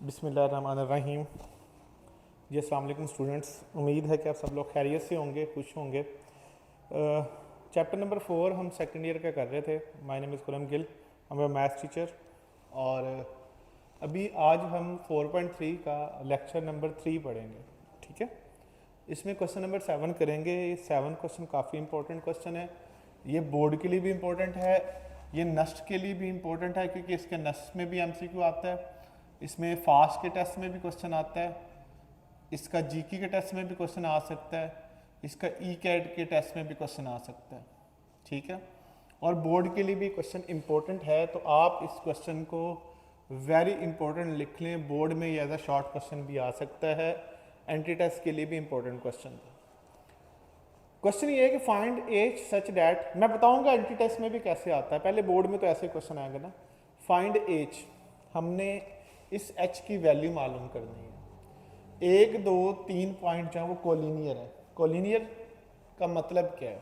बिस्मिल्लाहिर्रहमानिर्रहीम। जी अस्सलाम वालेकुम स्टूडेंट्स, उम्मीद है कि आप सब लोग खैरियत से होंगे, खुश होंगे। चैप्टर नंबर 4 हम सेकंड ईयर का कर रहे थे। My name is Khurram Gill, हम मैथ्स टीचर। और अभी आज हम 4.3 का लेक्चर नंबर 3 पढ़ेंगे। ठीक है, इसमें क्वेश्चन नंबर 7 करेंगे। ये 7 क्वेश्चन काफ़ी इंपॉर्टेंट क्वेश्चन है। ये बोर्ड के लिए भी इम्पोर्टेंट है, ये नस्ट के लिए भी इम्पोर्टेंट है, क्योंकि इसके नस्ट में भी एमसीक्यू आता है, इसमें फास्ट के टेस्ट में भी क्वेश्चन आता है, इसका जीके के टेस्ट में भी क्वेश्चन आ सकता है, इसका ई कैट के टेस्ट में भी क्वेश्चन आ सकता है। ठीक है, और बोर्ड के लिए भी क्वेश्चन इंपॉर्टेंट है, तो आप इस क्वेश्चन को वेरी इंपॉर्टेंट लिख लें। बोर्ड में ये एज अ शॉर्ट क्वेश्चन भी आ सकता है, एंटी टेस्ट के लिए भी इंपॉर्टेंट क्वेश्चन है। क्वेश्चन ये है कि फाइंड एच सच डैट, मैं बताऊंगा एंटी टेस्ट में भी कैसे आता है, पहले बोर्ड में तो ऐसे क्वेश्चन आएगा ना। फाइंड एच, हमने इस एच की वैल्यू मालूम करनी है। 1 2 3 पॉइंट जो है वो कोलिनियर है। कोलिनियर का मतलब क्या है?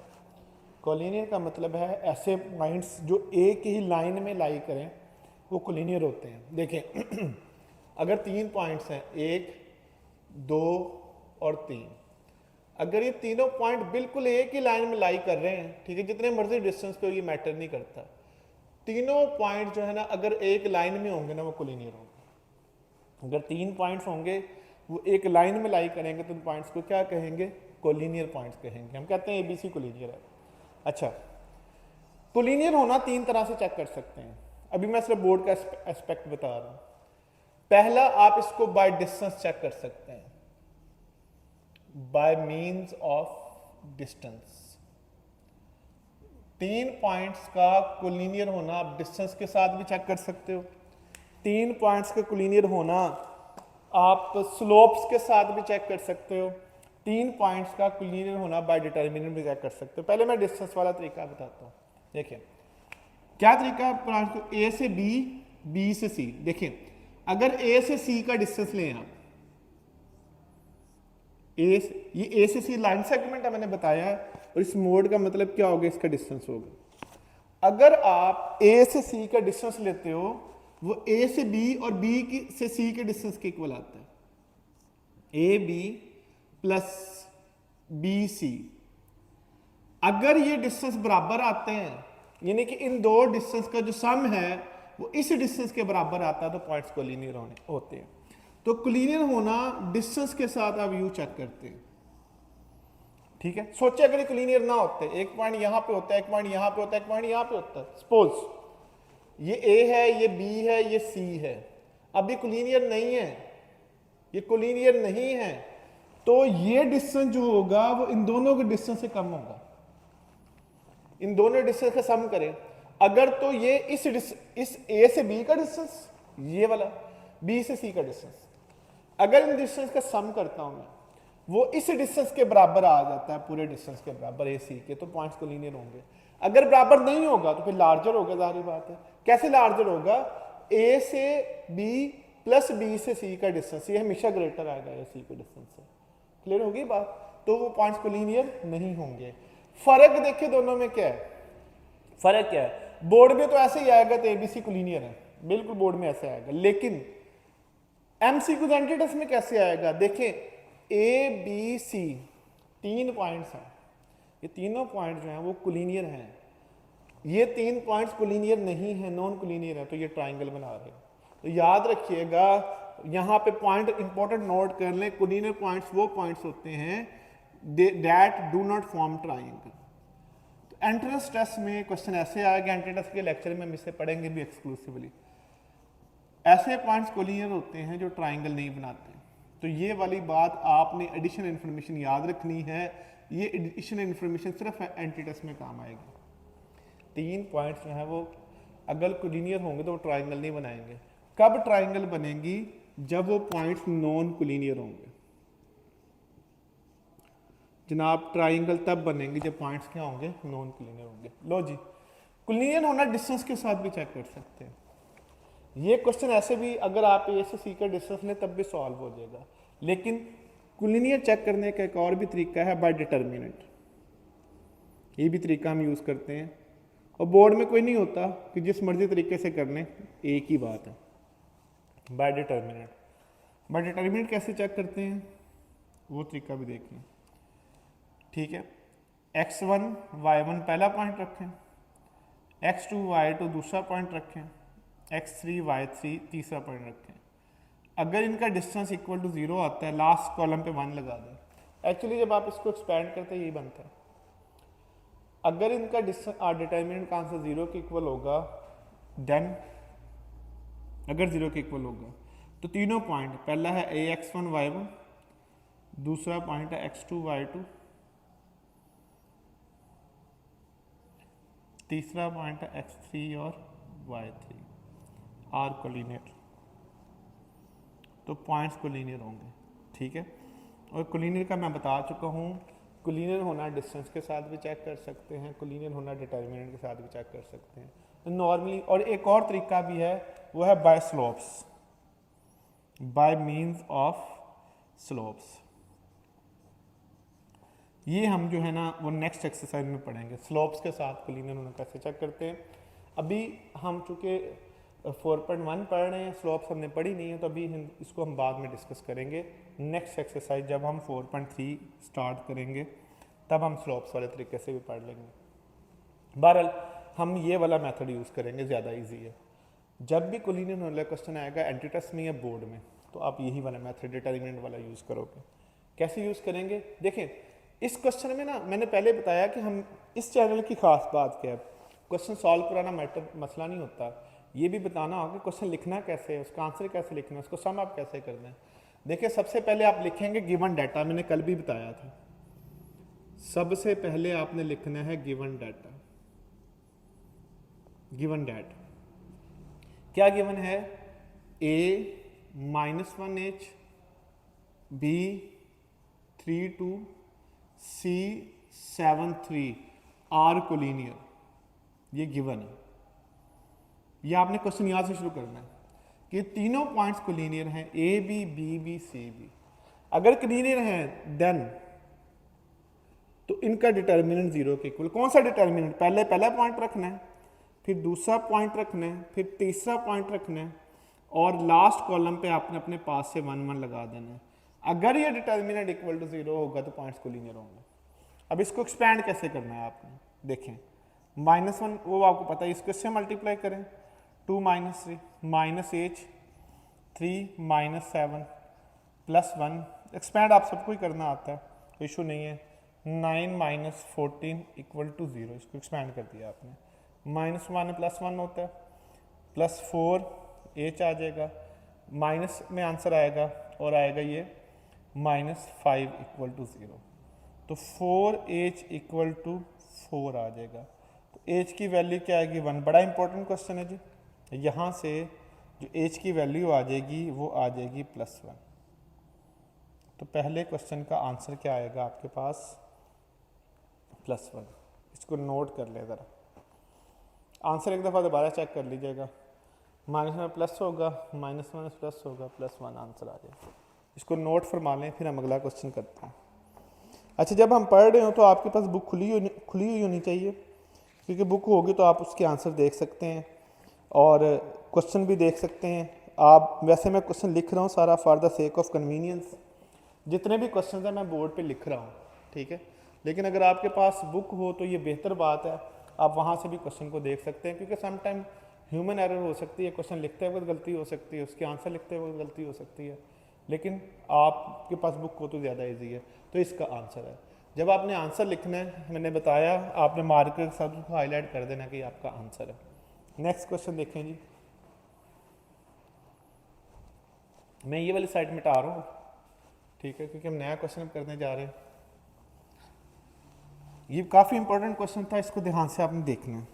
कोलिनियर का मतलब है ऐसे पॉइंट्स जो एक ही लाइन में लाई करें, वो कोलिनियर होते हैं। देखें अगर 3 पॉइंट्स हैं, 1 2 और 3, अगर ये तीनों पॉइंट बिल्कुल एक ही लाइन में लाई कर रहे हैं, ठीक है, जितने मर्जी डिस्टेंस पे ये मैटर नहीं करता, तीनों पॉइंट जो है ना अगर एक लाइन में होंगे ना वो कोलिनियर होंगे। अगर 3 पॉइंट्स होंगे वो एक लाइन में लाई करेंगे तो उन पॉइंट्स को क्या कहेंगे? कोलिनियर पॉइंट्स कहेंगे। हम कहते हैं एबीसी कोलिनियर है। अच्छा, कोलिनियर होना 3 तरह से चेक कर सकते हैं। अभी मैं सिर्फ बोर्ड का एस्पेक्ट बता रहा हूं। पहला, आप इसको बाय डिस्टेंस चेक कर सकते हैं, bye means of distance. 3 points का कोलिनियर होना आप डिस्टेंस के साथ भी चेक कर सकते हो। 3 पॉइंट्स का कोलिनियर होना आप स्लोप्स के साथ भी चेक कर सकते हो। 3 पॉइंट्स का कोलिनियर होना बाय डिटर्मिनेंट भी चेक कर सकते हो। पहले मैं डिस्टेंस वाला तरीका बताता हूँ। देखिए क्या तरीका है, ए से बी, बी से सी। देखिए अगर ए से सी का डिस्टेंस लें आप, ये ए से सी लाइन सेगमेंट है, मैंने बताया है, और इस मोड का मतलब क्या होगा? इसका डिस्टेंस होगा। अगर आप ए से सी का डिस्टेंस लेते हो, वो ए से बी और बी की से सी के डिस्टेंस के इक्वल आता है। A B plus B C, अगर ये डिस्टेंस बराबर आते हैं, यानी कि इन दो डिस्टेंस का जो सम है वो इस डिस्टेंस के बराबर आता है, तो पॉइंट्स कोलिनियर होते हैं। तो कोलिनियर होना डिस्टेंस के साथ आप यू चेक करते हैं। ठीक है, सोचे अगर ये कोलिनियर ना होते, एक पॉइंट यहां पे होता है, एक पॉइंट यहां पे होता है, एक पॉइंट यहां पे होता है, सपोज ये ए है, ये बी है, ये सी है, अब ये कोलिनियर नहीं है, ये कोलिनियर नहीं है, तो ये डिस्टेंस जो होगा वो इन दोनों के डिस्टेंस से कम होगा। इन दोनों डिस्टेंस का सम करें, अगर तो ये इस ए से बी का डिस्टेंस, ये वाला बी से सी का डिस्टेंस, अगर इन डिस्टेंस का सम करता हूं मैं, वो इस डिस्टेंस के बराबर आ जाता है, पूरे डिस्टेंस के बराबर ए सी के, तो पॉइंट्स कोलिनियर होंगे। अगर बराबर नहीं होगा तो फिर लार्जर होगा, जाहिर बात है। कैसे लार्जर होगा? ए से बी प्लस बी से सी का डिस्टेंस, ये हमेशा ग्रेटर आएगा ए सी के डिस्टेंस से। क्लियर होगी बात? तो वो पॉइंट्स कोलिनियर नहीं होंगे। फर्क देखिए दोनों में क्या है, फर्क क्या है? बोर्ड में तो ऐसे ही आएगा, तो एबीसी कोलिनियर है, बिल्कुल बोर्ड में ऐसे आएगा, लेकिन एमसीक्यू एंटी टेस्ट में कैसे आएगा? देखें ए बी सी 3 पॉइंट्स हैं, ये तीनों पॉइंट जो हैं वो कोलिनियर हैं। ये 3 पॉइंट्स कोलिनियर नहीं है, नॉन कोलिनियर है, तो ये ट्राइंगल बना रहे हैं। तो याद रखिएगा, यहां पे पॉइंट इंपॉर्टेंट नोट कर लें, कोलिनियर पॉइंट्स वो पॉइंट्स होते हैं that do not form triangle. तो एंट्रेंस टेस्ट में क्वेश्चन ऐसे आएगा, एंट्रेंस टेस्ट के लेक्चर में हम इसे पढ़ेंगे भी एक्सक्लूसिवली। ऐसे पॉइंट्स कोलिनियर होते हैं जो ट्राइंगल नहीं बनाते। तो ये वाली बात आपने एडिशनल इन्फॉर्मेशन याद रखनी है, ये एडिशनल इन्फॉर्मेशन सिर्फ एंटी टेस्ट में काम आएगी। 3 पॉइंट्स जो हैं वो अगर कोलिनियर होंगे तो वो ट्राइंगल नहीं बनाएंगे। कब ट्राइंगल बनेंगी? जब वो पॉइंट्स नॉन कोलिनियर होंगे। जनाब ट्राइंगल तब बनेंगे जब पॉइंट्स क्या होंगे? नॉन कोलिनियर होंगे। लो जी, कोलिनियर होना डिस्टेंस के साथ भी चेक कर सकते हैं। ये क्वेश्चन ऐसे भी अगर आप ए से सी का डिस्टेंस लें तब भी सॉल्व हो जाएगा, लेकिन कोलिनियर चेक करने का एक और भी तरीका है, बाय डिटर्मिनेंट। ये भी तरीका हम यूज़ करते हैं, और बोर्ड में कोई नहीं होता कि जिस मर्जी तरीके से कर लें, एक ही बात है, बाय डिटर्मिनेंट। बट डिटर्मिनेंट कैसे चेक करते हैं वो तरीका भी देखें। ठीक है, x1 y1 पहला पॉइंट रखें, x2 y2 दूसरा पॉइंट रखें, x3 y3 तीसरा पॉइंट रखें। अगर इनका डिस्टेंस इक्वल टू 0 आता है लास्ट कॉलम पे 1 लगा दें। एक्चुअली जब आप इसको एक्सपैंड करते हैं यही बनता है। अगर इनका डिस्टेंस डिटर्मिनेंट का आंसर 0 के इक्वल होगा, देन अगर 0 के इक्वल होगा तो तीनों पॉइंट, पहला है ax1 y1, दूसरा पॉइंट है x2 y2, तीसरा पॉइंट है x3 और y3, आर कोलिनियर। तो पॉइंट्स कोलिनियर होंगे। ठीक है, और कोलिनियर का मैं बता चुका हूँ, कोलिनियर होना डिस्टेंस के साथ भी चेक कर सकते हैं, कोलिनियर होना डिटर्मिनेंट के साथ भी चेक कर सकते हैं। तो नॉर्मली, और एक और तरीका भी है वो है by slopes, by means of slopes. ये हम जो है ना वो नेक्स्ट एक्सरसाइज में पढ़ेंगे, स्लोप्स के साथ कोलिनियर होना कैसे चेक करते हैं। अभी हम चूँकि 4.1 पढ़ रहे हैं, स्लोप्स हमने पढ़ी नहीं है, तो अभी इसको हम बाद में डिस्कस करेंगे। नेक्स्ट एक्सरसाइज जब हम 4.3 स्टार्ट करेंगे तब हम स्लोप्स वाले तरीके से भी पढ़ लेंगे। बहरहाल हम ये वाला मेथड यूज़ करेंगे, ज़्यादा इजी है। जब भी कोलिनियर वाला क्वेश्चन आएगा एंटी टेस्ट में या बोर्ड में, तो आप यही वाला मेथड डिटर्मिनेंट वाला यूज़ करोगे। कैसे यूज़ करेंगे देखें, इस क्वेश्चन में ना मैंने पहले बताया कि हम इस चैनल की खास बात क्या है, क्वेश्चन सॉल्व कराना मैटर मसला नहीं होता, ये भी बताना होगा क्वेश्चन लिखना कैसे है, उसका आंसर कैसे लिखना है, उसको सम आप कैसे करना है। देखिए सबसे पहले आप लिखेंगे गिवन डाटा, मैंने कल भी बताया था, सबसे पहले आपने लिखना है गिवन डाटा। गिवन डाटा क्या गिवन है, a-1h, b-3-2, c-7-3 are collinear, ये गिवन है। ये आपने क्वेश्चन यहाँ से शुरू करना है कि तीनों पॉइंट्स कोलिनियर हैं, A B B B C B. अगर कोलिनियर हैं देन तो इनका डिटर्मिनेंट 0 के इक्वल। कौन सा डिटर्मिनेंट, पहले पहला पॉइंट रखना है, फिर दूसरा पॉइंट रखना है, फिर तीसरा पॉइंट रखना है, और लास्ट कॉलम पे आपने अपने पास से 1 1 लगा देना है। अगर ये डिटर्मिनेंट इक्वल टू 0 होगा तो पॉइंट्स कोलिनियर होंगे। अब इसको एक्सपैंड कैसे करना है आपने, देखें -1 वो आपको पता है, इसको इससे मल्टीप्लाई करें, 2 - 3 -h 3 -7 +1, एक्सपैंड आप सबको ही करना आता है, कोई इशू नहीं है। 9 - 14 = 0, इसको एक्सपैंड कर दिया आपने। -1 +1 होता है, +4 h आ जाएगा, माइनस में आंसर आएगा और आएगा ये -5 = 0। तो 4h = 4 आ जाएगा। तो h की वैल्यू क्या आएगी 1। बड़ा इंपॉर्टेंट क्वेश्चन है जी, यहाँ से जो h की वैल्यू आ जाएगी वो आ जाएगी +1। तो पहले क्वेश्चन का आंसर क्या आएगा आपके पास, +1। इसको नोट कर ले ज़रा, आंसर एक दफ़ा दोबारा चेक कर लीजिएगा। माइनस में प्लस होगा, -1 में प्लस होगा, +1 आंसर आ जाएगा। इसको नोट फरमा लें, फिर हम अगला क्वेश्चन करते हैं। अच्छा, जब हम पढ़ रहे हो तो आपके पास बुक खुली हुई होनी चाहिए, क्योंकि बुक होगी तो आप उसके आंसर देख सकते हैं और क्वेश्चन भी देख सकते हैं आप। वैसे मैं क्वेश्चन लिख रहा हूँ सारा for the sake of convenience, जितने भी क्वेश्चन हैं मैं बोर्ड पे लिख रहा हूँ, ठीक है। लेकिन अगर आपके पास बुक हो तो ये बेहतर बात है, आप वहाँ से भी क्वेश्चन को देख सकते हैं, क्योंकि समटाइम ह्यूमन एरर हो सकती है, क्वेश्चन लिखते वक्त गलती हो सकती है, उसके आंसर लिखते वक्त गलती हो सकती है, लेकिन आपके पास बुक हो तो ज़्यादा ईजी है। तो इसका आंसर है, जब आपने आंसर लिखना है, मैंने बताया आपने मार्कर के साथ उसको हाईलाइट कर देना कि आपका आंसर है। नेक्स्ट क्वेश्चन देखें जी, मैं ये वाली साइड मिटा रहा हूँ, ठीक है, क्योंकि हम नया क्वेश्चन करने जा रहे हैं। ये काफ़ी इंपॉर्टेंट क्वेश्चन था, इसको ध्यान से आपने देखना है।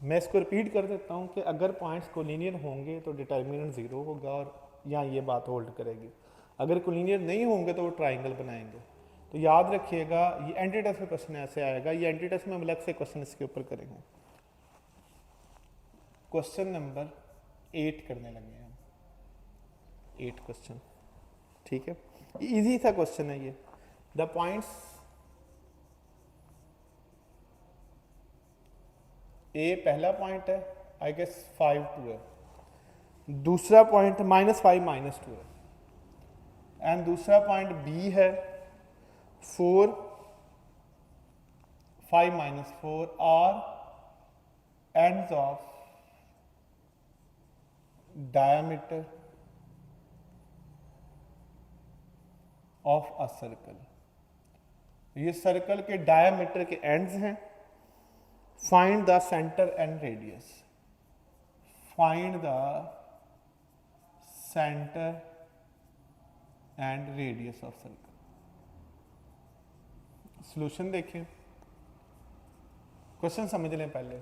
मैं इसको रिपीट कर देता हूँ कि अगर पॉइंट्स कोलिनियर होंगे तो डिटर्मिनेंट 0 होगा और यहाँ ये बात होल्ड करेगी। अगर कोलिनियर नहीं होंगे तो वो ट्राइंगल बनाएंगे। तो याद रखिएगा, ये एंटी टेस्ट में क्वेश्चन ऐसे आएगा, ये एंटी टेस्ट में हम अलग से क्वेश्चन इसके ऊपर करेंगे। क्वेश्चन नंबर 8 करने लगे हैं, 8 क्वेश्चन, ठीक है। इजी सा क्वेश्चन है ये। द पॉइंट्स ए पहला पॉइंट है, आई गेस 5 2 है, दूसरा पॉइंट -5 -2 है, एंड दूसरा पॉइंट बी है 4, 5 minus 4 are ends of diameter of a circle. ये सर्कल के डायमीटर के एंड्स हैं। Find the centre and radius. Find the centre and radius of circle. Solution देखें, क्वेश्चन समझ लें पहले।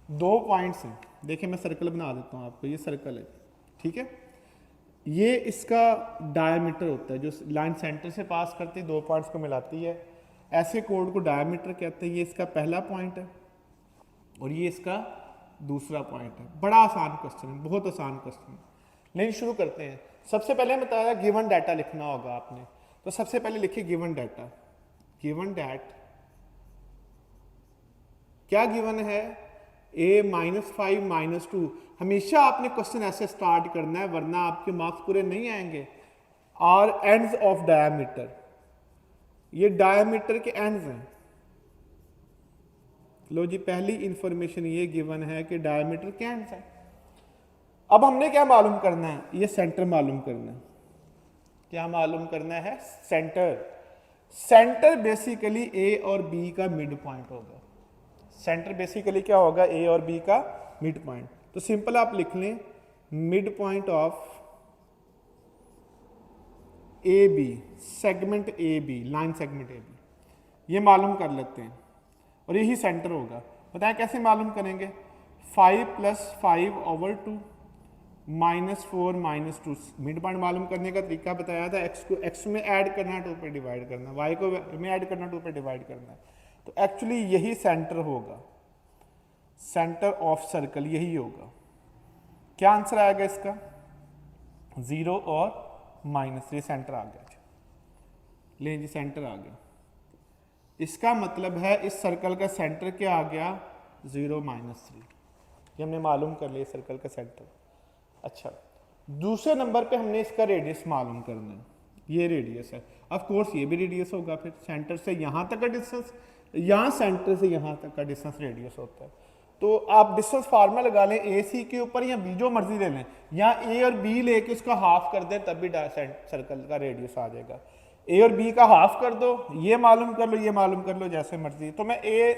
2 पॉइंट्स हैं, देखिए मैं सर्कल बना देता हूं आपको। ये सर्कल है, ठीक है। ये इसका डायमीटर होता है, जो लाइन सेंटर से पास करती है 2 पॉइंट्स को मिलाती है। ऐसे कोड को डायमीटर कहते हैं। ये इसका पहला पॉइंट है और ये इसका दूसरा पॉइंट है। बड़ा आसान क्वेश्चन है, बहुत आसान क्वेश्चन है। लेकिन शुरू करते हैं। सबसे पहले बताया गिवन डाटा लिखना होगा आपने, तो सबसे पहले लिखिए गिवन डाटा। गिवन डैट क्या गिवन है? a -5 -2। हमेशा आपने क्वेश्चन ऐसे स्टार्ट करना है, वरना आपके मार्क्स पूरे नहीं आएंगे। आर एंड्स ऑफ डायमीटर, ये डायमीटर के एंड्स हैं। लो जी, पहली इंफॉर्मेशन ये गिवन है कि डायमीटर के एंड्स हैं। अब हमने क्या मालूम करना है? ये सेंटर मालूम करना है। क्या मालूम करना है? सेंटर। सेंटर बेसिकली ए और बी का मिड पॉइंट होगा। सेंटर बेसिकली क्या होगा? ए और बी का मिड पॉइंट। तो सिंपल आप लिख लें mid point of A B, segment A B, line segment A B, ये मालूम कर लेते हैं और यही सेंटर होगा। बताएं कैसे मालूम करेंगे? 5 + 5/2 -4 -2। मिड पॉइंट मालूम करने का तरीका बताया था। एक्स को एक्स में ऐड करना है, 2 पे डिवाइड करना है, वाई को में ऐड करना, 2 पे डिवाइड करना है। तो एक्चुअली यही सेंटर होगा, सेंटर ऑफ सर्कल यही होगा। क्या आंसर आएगा इसका? 0 और -3। सेंटर आ गया। ले जी, सेंटर आ गया। इसका मतलब है इस सर्कल का सेंटर क्या आ गया? 0 -3। ये हमने मालूम कर लिया सर्कल का सेंटर। अच्छा, दूसरे नंबर पे हमने इसका रेडियस मालूम करना है। ये रेडियस है, ऑफ कोर्स ये भी रेडियस होगा। फिर सेंटर से यहाँ तक का डिस्टेंस, यहाँ सेंटर से यहाँ तक का डिस्टेंस रेडियस होता है। तो आप डिस्टेंस फार्मूला लगा लें ए सी के ऊपर, या बी जो मर्जी ले लें, या ए और बी लेके उसका हाफ कर दें, तब भी सर्कल का रेडियस आ जाएगा। ए और बी का हाफ कर दो, ये मालूम कर लो, ये मालूम कर लो, जैसे मर्जी। तो मैं ए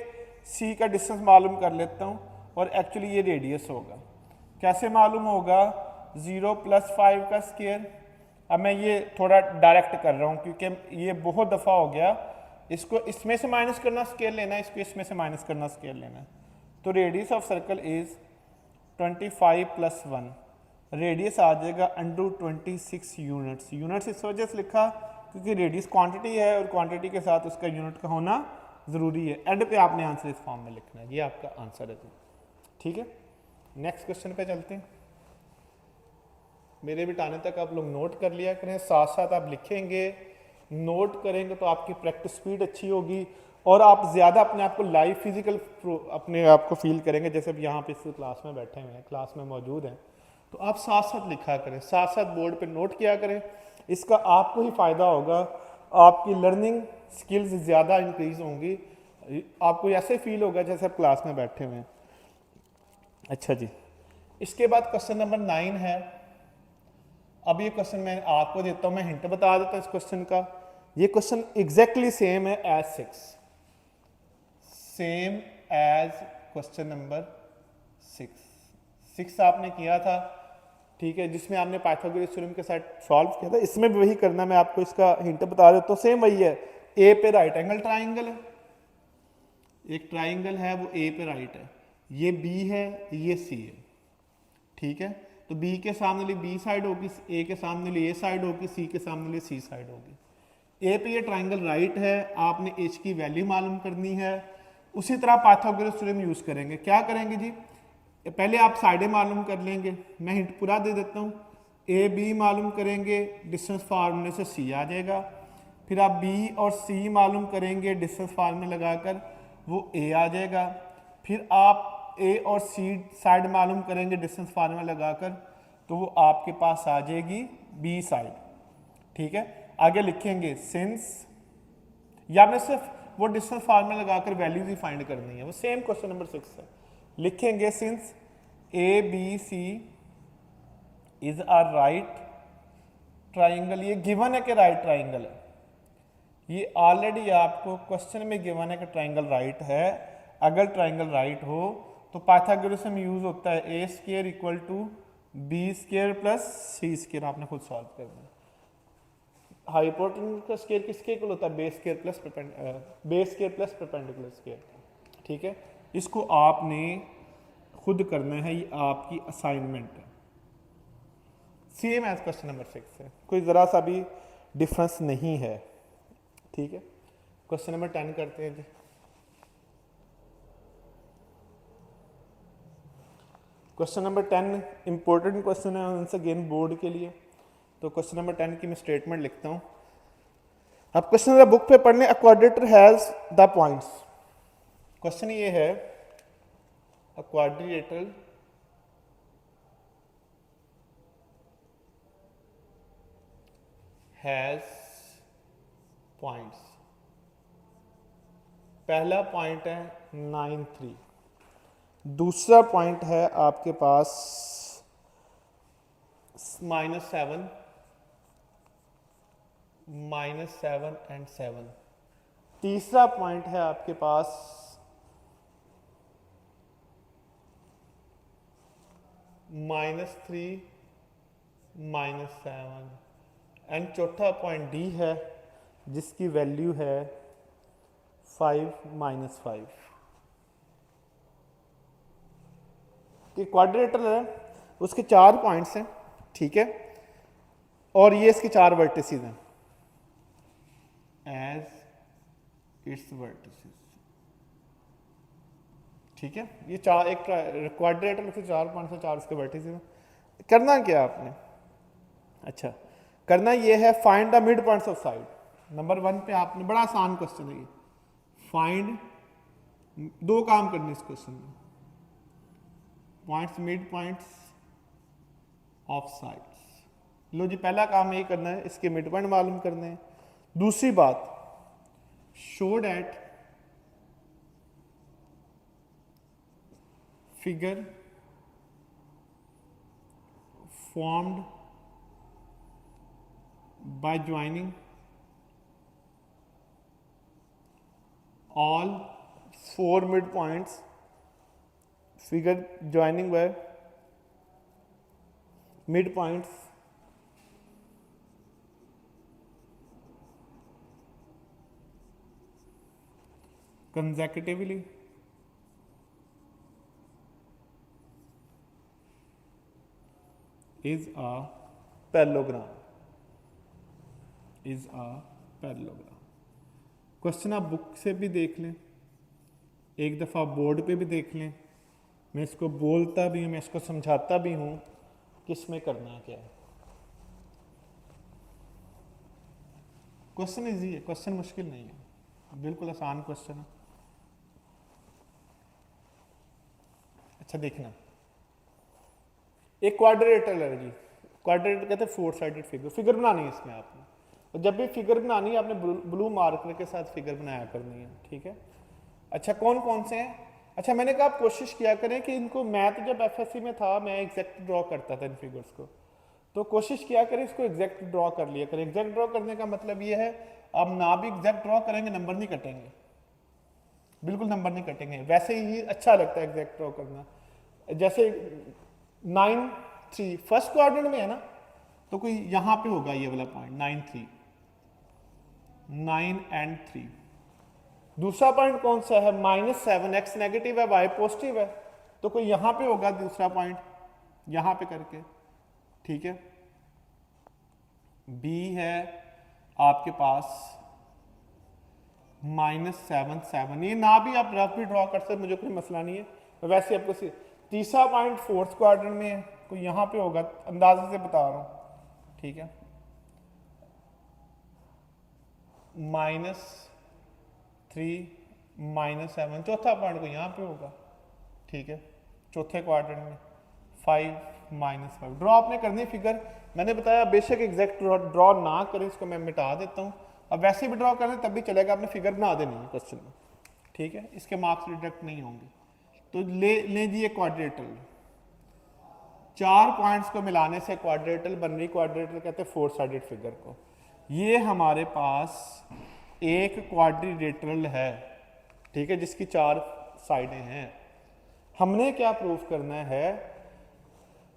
सी का डिस्टेंस मालूम कर लेता हूँ और एक्चुअली ये रेडियस होगा। कैसे मालूम होगा? 0 + 5 का स्क्वायर। अब मैं ये थोड़ा डायरेक्ट कर रहा हूँ क्योंकि ये बहुत दफ़ा हो गया। इसको इसमें से माइनस करना स्केयर लेना है, इसको इसमें से माइनस करना स्केयर लेना है। तो radius of circle is 25 + 1। Radius आ जाएगा √26 यूनिट्स। यूनिट्स इस वजह से लिखा क्योंकि रेडियस क्वांटिटी है और क्वांटिटी के साथ उसका यूनिट का होना ज़रूरी है। एंड पे आपने आंसर इस फॉर्म में लिखना है। ये आपका आंसर है। ठीक है, नेक्स्ट क्वेश्चन पे चलते हैं। मेरे बिटाने तक आप लोग नोट कर लिया करें, साथ साथ आप लिखेंगे, नोट करेंगे तो आपकी प्रैक्टिस स्पीड अच्छी होगी और आप ज़्यादा अपने आप को लाइव फिजिकल अपने आप को फील करेंगे। जैसे अब यहाँ पे इस क्लास में बैठे हुए हैं, क्लास में मौजूद हैं, तो आप साथ साथ लिखा करें, साथ साथ बोर्ड पे नोट किया करें। इसका आपको ही फ़ायदा होगा, आपकी लर्निंग स्किल्स ज़्यादा इंक्रीज होंगी। आपको ऐसे फील होगा जैसे आप क्लास में बैठे हुए हैं। अच्छा जी, इसके बाद क्वेश्चन नंबर 9 है। अब ये क्वेश्चन मैं आपको देता हूँ, मैं हिंट बता देता हूँ इस क्वेश्चन का। ये क्वेश्चन एग्जैक्टली सेम है as 6, same as question number 6 आपने किया था, ठीक है, जिसमें आपने पाइथागोरस थ्योरम के साथ सॉल्व किया था। इसमें भी वही करना, मैं आपको इसका हिंट बता देता हूँ। सेम वही है। ए पे राइट एंगल ट्राइंगल है, एक ट्राइंगल है वो ए पे राइट है, ये बी है, ये सी है, ठीक है। तो बी के सामने लिए बी साइड होगी, ए के सामने लिए ए साइड होगी, सी के सामने लिए सी साइड होगी। ए पे ये ट्राइंगल राइट है, आपने एच की वैल्यू मालूम करनी है। उसी तरह पाइथागोरस थ्योरम यूज करेंगे। क्या करेंगे जी? पहले आप साइडें मालूम कर लेंगे, मैं हिंट पूरा दे देता हूँ। ए बी मालूम करेंगे, डिस्टेंस फार्मूले से सी आ जाएगा। फिर आप बी और सी मालूम करेंगे, डिस्टेंस फार्मूला लगाकर वो ए आ जाएगा। फिर आप ए और सी साइड मालूम करेंगे डिस्टेंस फार्मूला लगाकर, तो वो आपके पास आ जाएगी बी साइड। ठीक है, आगे लिखेंगे सिंस, या आपने सिर्फ वो डिस्टेंस फार्मूला लगाकर वैल्यूज ही फाइंड करनी है, वो सेम क्वेश्चन नंबर 6 है। लिखेंगे since A B C is a right triangle, ये गिवन है कि राइट ट्राइंगल है, ये ऑलरेडी आपको क्वेश्चन में गिवन है कि ट्राइंगल राइट है। अगर ट्राइंगल राइट हो तो पाइथागोरस में यूज होता है A square equal to B square plus C square, आपने खुद सॉल्व करना है। हाइपोटेन्यूज का स्क्वायर किसके इक्वल होता है, base square plus perpendicular square, ठीक है। इसको आपने खुद करना है, ये आपकी असाइनमेंट है, सेम एज क्वेश्चन नंबर 6 है, कोई ज़रा सा भी डिफरेंस नहीं है, ठीक है। क्वेश्चन नंबर 10 करते हैं जी। क्वेश्चन नंबर 10 इंपॉर्टेंट क्वेश्चन है once अगेन बोर्ड के लिए, तो क्वेश्चन नंबर 10 की मैं स्टेटमेंट लिखता हूँ। अब क्वेश्चन जरा बुक पे पढ़ लें। A quadrilateral has the points, question ये है अ क्वाड्रिलेटरल हैज पॉइंट्स, पहला पॉइंट है 9 3, दूसरा पॉइंट है आपके पास -7 एंड 7, तीसरा पॉइंट है आपके पास -3 -7 एंड चौथा पॉइंट डी है जिसकी वैल्यू है 5 -5। कि क्वाड्रिलेटरल है, उसके 4 पॉइंट्स हैं, ठीक है, और ये इसके 4 वर्टिसेस हैं एज इट्स वर्टिसेस, ठीक है। ये 4 एक क्वाड्रिलेटरल उसके 4 पॉइंट्स हैं, 4 उसके वर्टिसेस हैं। करना क्या आपने, अच्छा करना ये है find the mid points of side. Number 1 पे आपने, बड़ा आसान क्वेश्चन है ये, फाइंड, 2 काम करने इस क्वेश्चन में, points mid points of sides. लो जी, पहला काम ये करना है, इसके मिड पॉइंट मालूम करने हैं। दूसरी बात, show that figure formed by joining all 4 midpoints, figure joining by midpoints consecutively is a parallelogram, is a parallelogram. Question आप बुक से भी देख लें, एक दफ़ा बोर्ड पे भी देख लें, मैं इसको बोलता भी हूँ, मैं इसको समझाता भी हूँ कि इसमें करना क्या है। क्वेश्चन इजी है, क्वेश्चन मुश्किल नहीं है, बिल्कुल आसान क्वेश्चन है। अच्छा देखना, एक क्वाड्रिलेटरल है जी, क्वाड्रिलेटरल कहते हैं 4 साइडेड फिगर, फिगर बनानी है इसमें आपने, और जब भी फिगर बनानी है आपने ब्लू मार्कर के साथ फिगर बनाया करनी है, ठीक है। अच्छा कौन कौन से हैं, अच्छा मैंने कहा आप कोशिश किया करें कि इनको, मैं तो जब एफएससी में था मैं एग्जैक्ट ड्रॉ करता था इन फिगर्स को, तो कोशिश किया करें इसको एग्जैक्ट ड्रॉ कर लिया करें। एग्जैक्ट ड्रॉ करने का मतलब ये है, आप ना भी एग्जैक्ट ड्रॉ करेंगे नंबर नहीं कटेंगे, बिल्कुल नंबर नहीं कटेंगे, वैसे ही अच्छा लगता है एग्जैक्ट ड्रॉ करना। जैसे 9 3 फर्स्ट क्वाड्रेंट में है ना, तो कोई यहाँ पे होगा ये वाला पॉइंट 9 3, 9 एंड 3। दूसरा पॉइंट कौन सा है, -7, x नेगेटिव है y पॉजिटिव है, तो कोई यहां पे होगा दूसरा पॉइंट, यहां पे करके, ठीक है। b है आपके पास -7 7, ये ना भी आप रफ भी ड्रॉ कर सकते, मुझे कोई मसला नहीं है, वैसे आपको तीसरा पॉइंट 4th क्वाड्रेंट में है, कोई यहां पे होगा, अंदाजे से बता रहा हूं, ठीक है। -3 -7, चौथा पॉइंट को यहाँ पे होगा, ठीक है, चौथे क्वाड्रेंट में 5 -5। ड्रॉ आपने करनी फिगर, मैंने बताया बेशक एग्जैक्ट ड्रॉ ना करें, इसको मैं मिटा देता हूँ। अब वैसे भी ड्रॉ करें तब भी चलेगा, आपने फिगर बना देनी है क्वेश्चन में, ठीक है, इसके मार्क्स डिडक्ट नहीं होंगे। तो ले जी क्वाड्रेटल, 4 पॉइंट्स को मिलाने से क्वाड्रेटल बन रही, क्वाड्रेटल कहते हैं 4 साइडेड फिगर को। ये हमारे पास एक क्वाड्रिलेटरल है, ठीक है, जिसकी 4 साइडें हैं। हमने क्या प्रूफ करना है,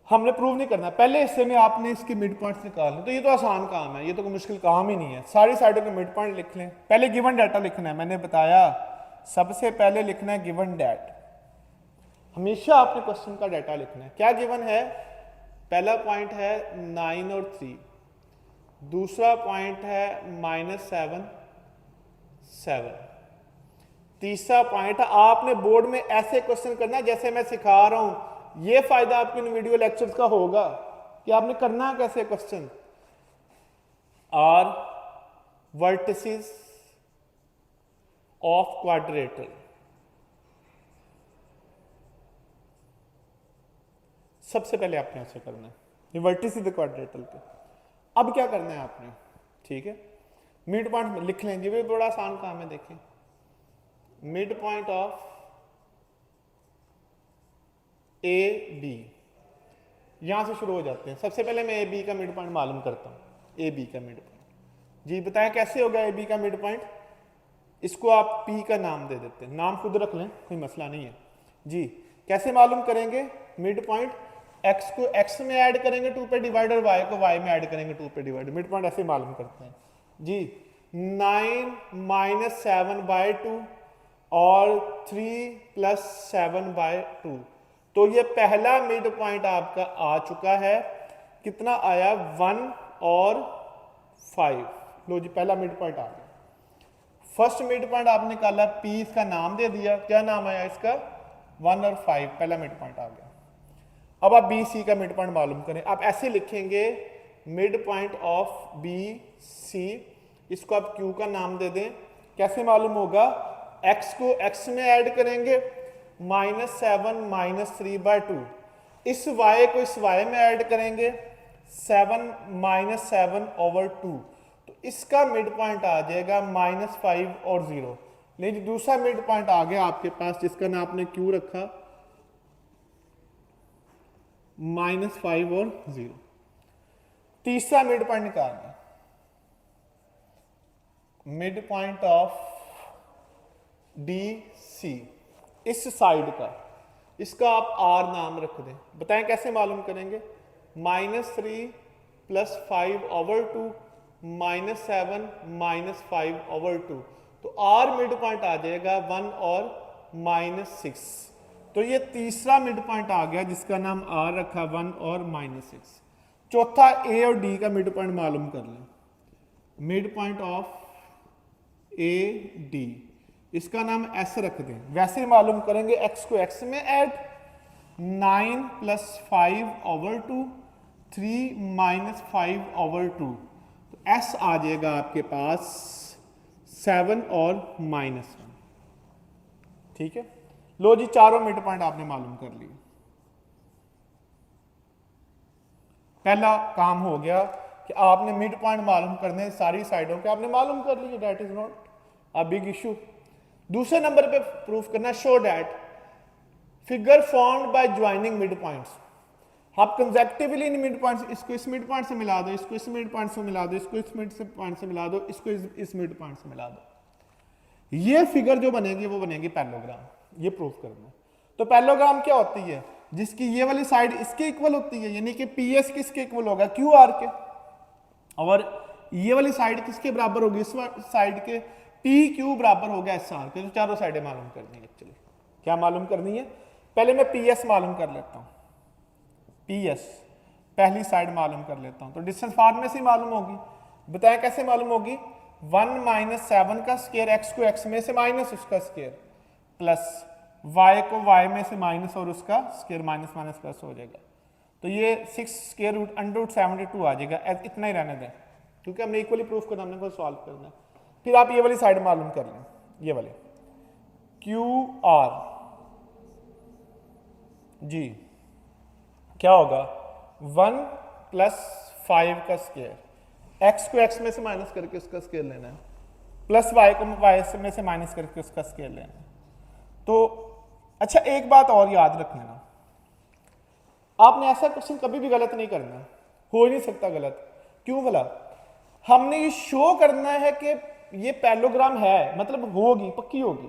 हमने प्रूव नहीं करना, पहले हिस्से में आपने इसके मिड पॉइंट्स निकालने, तो ये तो आसान काम है, ये तो कोई मुश्किल काम ही नहीं है। सारी साइडों के मिड पॉइंट लिख लें। पहले गिवन डाटा लिखना है, मैंने बताया सबसे पहले लिखना है गिवन डैट। हमेशा आपने क्वेश्चन का डाटा लिखना है। क्या गिवन है? पहला पॉइंट है 9 और 3, दूसरा पॉइंट है -7 7, तीसरा पॉइंट है, आपने बोर्ड में ऐसे क्वेश्चन करना जैसे मैं सिखा रहा हूं। ये फायदा आपके इन वीडियो लेक्चर्स का होगा कि आपने करना कैसे question. Are vertices of quadrilateral, सबसे पहले आपने ऐसे करना है, ये वर्टिसेस क्वाड्रेटल के। अब क्या करना है आपने, ठीक है, मिड पॉइंट लिख लें, ये भी बड़ा आसान काम है। देखें, mid point of A B, यहां से शुरू हो जाते हैं। सबसे पहले मैं ए बी का मिड पॉइंट मालूम करता हूं। ए बी का मिड पॉइंट, जी बताएं कैसे होगा ए बी का मिड पॉइंट। इसको आप पी का नाम दे देते हैं, नाम खुद रख लें, कोई मसला नहीं है जी। कैसे मालूम करेंगे मिड पॉइंट? एक्स को एक्स में ऐड करेंगे 2 पे डिवाइड, और वाई को वाई में ऐड करेंगे 2 पे डिवाइड। मिड पॉइंट ऐसे मालूम करते हैं जी। 9 - 7/2 और 3 + 7/2, तो ये पहला मिड पॉइंट आपका आ चुका है। कितना आया? 1 और 5। लो जी, पहला मिड पॉइंट आ गया। फर्स्ट मिड पॉइंट आपने निकाला, पी इसका नाम दे दिया, क्या नाम आया इसका? 1 और 5, पहला मिड पॉइंट आ गया। अब आप बी सी का मिड पॉइंट मालूम करें। आप ऐसे लिखेंगे mid point of B C, इसको आप क्यू का नाम दे दें। कैसे मालूम होगा? एक्स को एक्स में ऐड करेंगे, -7 - 3/2, इस y को इस y में ऐड करेंगे 7 - 7/2, तो इसका मिड पॉइंट आ जाएगा -5 और 0। लेकिन दूसरा मिड पॉइंट आ गया आपके पास, जिसका नाम आपने क्यू रखा, -5 और 0। तीसरा मिड पॉइंट निकालना, mid point of D C, इस साइड का, इसका आप आर नाम रख दें। बताएं कैसे मालूम करेंगे? -3 + 5/2 -7 - 5/2, तो आर मिड पॉइंट आ जाएगा 1 और -6। तो ये तीसरा मिड पॉइंट आ गया, जिसका नाम आर रखा, 1 और -6। चौथा ए और डी का मिड पॉइंट मालूम कर लें। Mid point of A D, इसका नाम एस रख दें। वैसे मालूम करेंगे, एक्स को एक्स में ऐड, 9 + 5/2, 3 - 5/2, तो एस आ जाएगा आपके पास 7 और -1। ठीक है, लो जी, चारों मिड पॉइंट आपने मालूम कर लिए। पहला काम हो गया कि आपने मिड पॉइंट मालूम करने, सारी साइडों के आपने मालूम कर लिए, that is not a big issue. दूसरे नंबर पे प्रूफ करना, show that figure formed by joining mid points. आप कंसेक्टिवली इन मिड पॉइंट्स, इसको इस मिड पॉइंट से मिला दो, इसको इस मिड पॉइंट से मिला दो, इसको इस मिड पॉइंट से मिला दो, इसको इस मिड पॉइंट से मिला दो। ये फिगर जो बनेगी वो बनेगी पैरेललोग्राम। ये प्रूफ करना। तो पैरेललोग्राम क्या होती है? जिसकी ये वाली साइड इसके इक्वल होती है, यानी कि पीएस किसके इक्वल होगा? क्यू आर के, और ये वाली साइड किसके बराबर होगी? इस साइड के पी क्यू बराबर होगा एस आर के। तो चारों साइडें मालूम करनी है। एक्चुअली क्या मालूम करनी है? पहले मैं पीएस मालूम कर लेता हूं। पीएस पहली साइड मालूम कर लेता हूं, तो डिस्टेंस फार्मूले से मालूम होगी। बताएं कैसे मालूम होगी? 1 - 7 का स्क्वायर, एक्स को एक्स में से माइनस उसका स्क्वायर, प्लस y को y में से माइनस और उसका स्क्वायर, माइनस माइनस प्लस हो जाएगा। तो ये 6√72 आ जाएगा। इतना ही रहने दें, क्योंकि हमने इक्वली प्रूफ करना, हमने को सॉल्व करना है। फिर आप ये वाली साइड मालूम कर लें, ये वाले क्यू आर जी, क्या होगा? 1 + 5 का स्क्वायर, एक्स को एक्स में से माइनस करके उसका स्क्वायर लेना है, प्लस वाई को वाई में से माइनस करके उसका स्क्वायर लेना है। तो अच्छा एक बात और याद रख लेना, आपने ऐसा क्वेश्चन कभी भी गलत नहीं करना, हो ही नहीं सकता गलत। क्यों भला? हमने ये शो करना है कि ये पैरेललोग्राम है, मतलब होगी, पक्की होगी।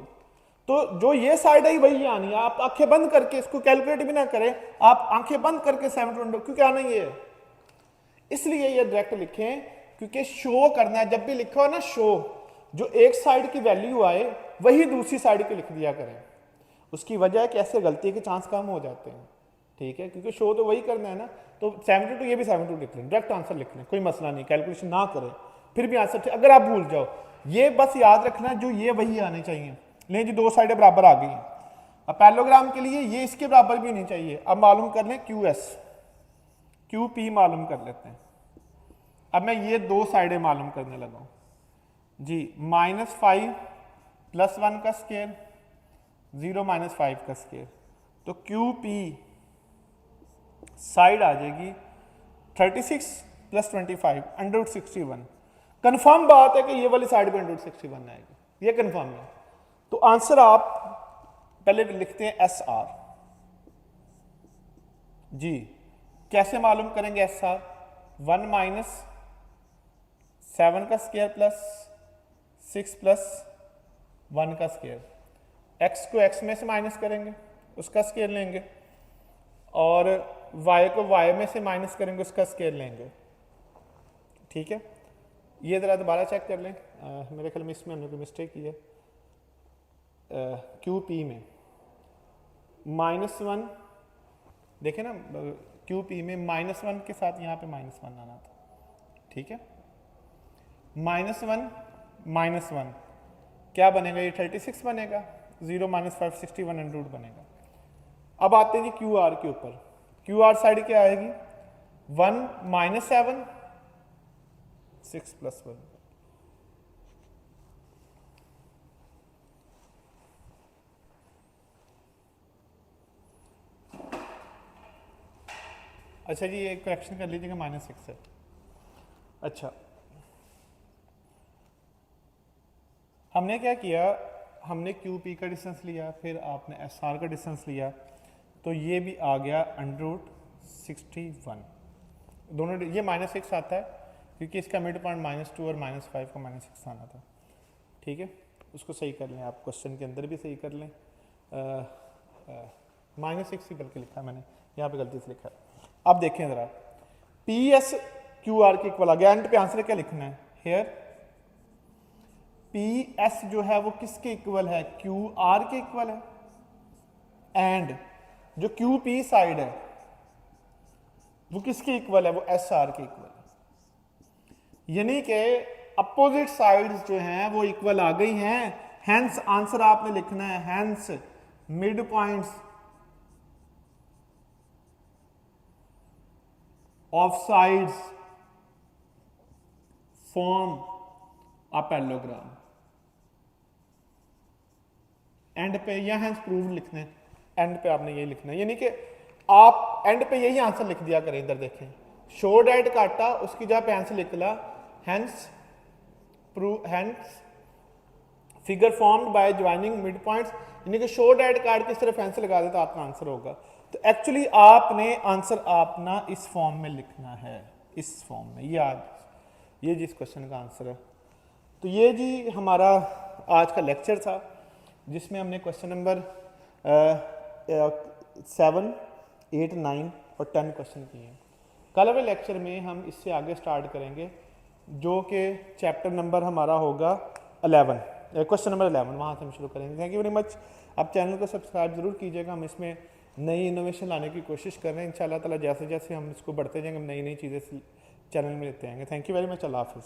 तो जो ये साइड है वही आनी है। आप आंखें बंद करके इसको कैलकुलेट भी ना करें, आप आंखें बंद करके 7 क्योंकि आना ही है, इसलिए ये डायरेक्ट लिखें, क्योंकि शो करना है। जब भी लिखा हो ना शो, जो एक साइड की वैल्यू आए वही दूसरी साइड की लिख दिया करें। उसकी वजह है कि ऐसे गलती के चांस कम हो जाते हैं, ठीक है, क्योंकि शो तो वही करना है ना। तो 72 ये भी 72 लिख लें, डायरेक्ट आंसर लिख लें, कोई मसला नहीं, कैलकुलेशन ना करें, फिर भी आंसर ठीक। अगर आप भूल जाओ, ये बस याद रखना जो ये वही आने चाहिए। लें जी, दो साइडें बराबर आ गई। अब पैरेललोग्राम के लिए ये इसके बराबर भी होनी चाहिए। अब मालूम कर लें क्यू एस, क्यू पी मालूम कर लेते हैं। अब मैं ये दो साइडें मालूम करने लगा हूँ जी। -5 + 1 का स्क्वायर, 0 - 5 का स्क्वायर, तो क्यू पी साइड आ जाएगी 36 + 25 √61। कंफर्म बात है कि ये वाली साइड पे √61 आएगी, ये कंफर्म है। तो आंसर आप पहले लिखते हैं एस आर जी। कैसे मालूम करेंगे एस आर? 1 - 7 का स्क्वायर प्लस 6 + 1 का स्क्वायर, एक्स को एक्स में से माइनस करेंगे, उसका स्क्वायर लेंगे, और y को y में से माइनस करेंगे, उसका स्क्वायर लेंगे, ठीक है। ये ज़रा दोबारा चेक कर लें, मेरे ख्याल में इसमें हमने कोई मिस्टेक की है। क्यू पी में -1 देखें ना, क्यू पी में -1 के साथ यहाँ पे -1 आना था, ठीक है। -1 - 1 क्या बनेगा? ये 36 बनेगा, 0 - 5 61 बनेगा। अब आते हैं जी क्यू आर के ऊपर। क्यू आर साइड क्या आएगी? 1 - 7 6 + 1। अच्छा जी, ये करेक्शन कर लीजिएगा, -6 है। अच्छा, हमने क्या किया, हमने क्यू पी का डिस्टेंस लिया, फिर आपने एस आर का डिस्टेंस लिया, तो ये भी आ गया √61। दोनों ये -6 आता है क्योंकि इसका मिड पॉइंट -2 और -5 का -6 आना था, ठीक है। उसको सही कर लें आप, क्वेश्चन के अंदर भी सही कर लें। -6 ही बल्कि लिखा मैंने, यहाँ पे गलती से लिखा है। अब देखें ज़रा, पी एस क्यू आर के इक्वल आ गया। एंड पे आंसर क्या लिखना है? हेयर पी एस जो है वो किसके इक्वल है? क्यू आर के इक्वल है। एंड जो क्यू पी साइड है वो किसके इक्वल है? वो एस आर के इक्वल है। यानी कि अपोजिट साइड्स जो हैं वो इक्वल आ गई हैं। हैंस आंसर आपने लिखना है, hence mid points of sides form a parallelogram. And पे या हैंस प्रूव लिखना है, एंड पे आपने यही लिखना है। यानी कि आप एंड पे यही आंसर लिख दिया करें। इधर देखें, शो डैट काटा, उसकी जगह पे आंसर लिख ला hence prove, hence figure formed by joining mid points. यानी कि शो डैट कार्ड की सिर्फ आंसर लगा दे तो आपका आंसर होगा। तो एक्चुअली आपने आंसर अपना इस फॉर्म में लिखना है, इस फॉर्म में। ये जिस क्वेश्चन का आंसर है। तो ये जी हमारा आज का लेक्चर था, जिसमें हमने क्वेश्चन नंबर 7, 8, 9 और 10 क्वेश्चन किए हैं। कल वाले लेक्चर में हम इससे आगे स्टार्ट करेंगे, जो कि चैप्टर नंबर हमारा होगा 11, क्वेश्चन नंबर 11, वहाँ से हम शुरू करेंगे। Thank you very much. आप चैनल को सब्सक्राइब जरूर कीजिएगा। हम इसमें नई इनोवेशन लाने की कोशिश कर रहे हैं। इंशाल्लाह ताला जैसे जैसे हम इसको बढ़ते जाएंगे, हम नई नई चीज़ें चैनल में लेते आएंगे। Thank you very much. अल्लाह हाफिज़।